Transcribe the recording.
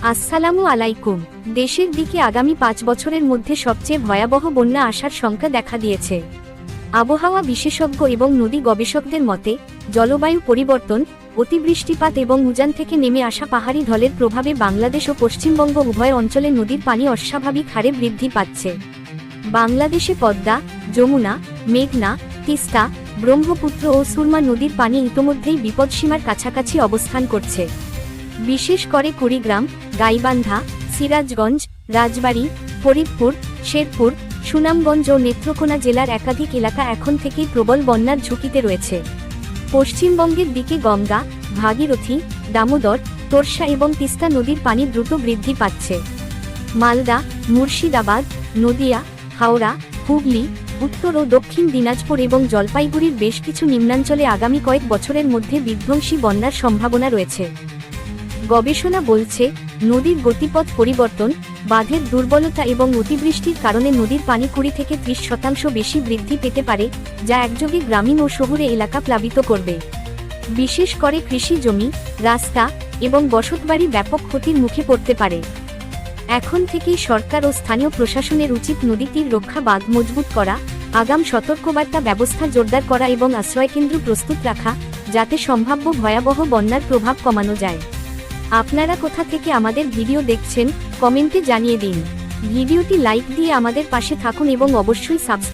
আসসালামু আলাইকুম। দেশের দিকে আগামী 5 বছরের মধ্যে সবচেয়ে ভয়াবহ বন্যা আসার শঙ্কা দেখা দিয়েছে। আবহাওয়া বিশেষজ্ঞ এবং নদী গবেষকদের মতে জলবায়ু পরিবর্তন, অতিবৃষ্টিপাত এবং উজান থেকে নেমে আসা পাহাড়ি ঢলের প্রভাবে বাংলাদেশ ও পশ্চিমবঙ্গ উভয় অঞ্চলে নদীর পানি অস্বাভাবিক হারে বৃদ্ধি পাচ্ছে। বাংলাদেশে পদ্মা, যমুনা, মেঘনা, তিস্তা, ব্রহ্মপুত্র ও সুরমা নদীর পানি ইতোমধ্যেই বিপদসীমার কাছাকাছি অবস্থান করছে। বিশেষ করে কুড়িগ্রাম, গাইবান্ধা, সিরাজগঞ্জ, রাজবাড়ী, ফরিদপুর, শেরপুর, সুনামগঞ্জ ও নেত্রকোনা জেলার একাধিক এলাকা এখন থেকেই প্রবল বন্যার ঝুঁকিতে রয়েছে। পশ্চিমবঙ্গের দিকে গঙ্গা, ভাগীরথী, দামোদর, তোরসা এবং তিস্তা নদীর পানি দ্রুত বৃদ্ধি পাচ্ছে। মালদা, মুর্শিদাবাদ, নদিয়া, হাওড়া, হুগলি, উত্তর ও দক্ষিণ দিনাজপুর এবং জলপাইগুড়ির বেশ কিছু নিম্নাঞ্চলে আগামী কয়েক বছরের মধ্যে বিধ্বংসী বন্যার সম্ভাবনা রয়েছে। গবেষণা বলছে, নদীর গতিপথ পরিবর্তন, বাঁধের দুর্বলতা এবং অতিবৃষ্টির কারণে নদীর পানি 20 থেকে 30% বেশি বৃদ্ধি পেতে পারে, যা একযোগে গ্রামীণ ও শহুরে এলাকা প্লাবিত করবে। বিশেষ করে কৃষি জমি, রাস্তা এবং বসতবাড়ি ব্যাপক ক্ষতির মুখে পড়তে পারে। এখন থেকেই সরকার ও স্থানীয় প্রশাসনের উচিত নদী তীর রক্ষা, বাঁধ মজবুত করা, আগাম সতর্কবার্তা ব্যবস্থা জোরদার করা এবং আশ্রয়কেন্দ্র প্রস্তুত রাখা, যাতে সম্ভাব্য ভয়াবহ বন্যার প্রভাব কমানো যায়। আপনারা কোথা থেকে আমাদের ভিডিও দেখছেন, কমেন্টে জানিয়ে দিন। ভিডিওটি লাইক দিয়ে আমাদের পাশে থাকুন এবং অবশ্যই সাবস্ক্রাইব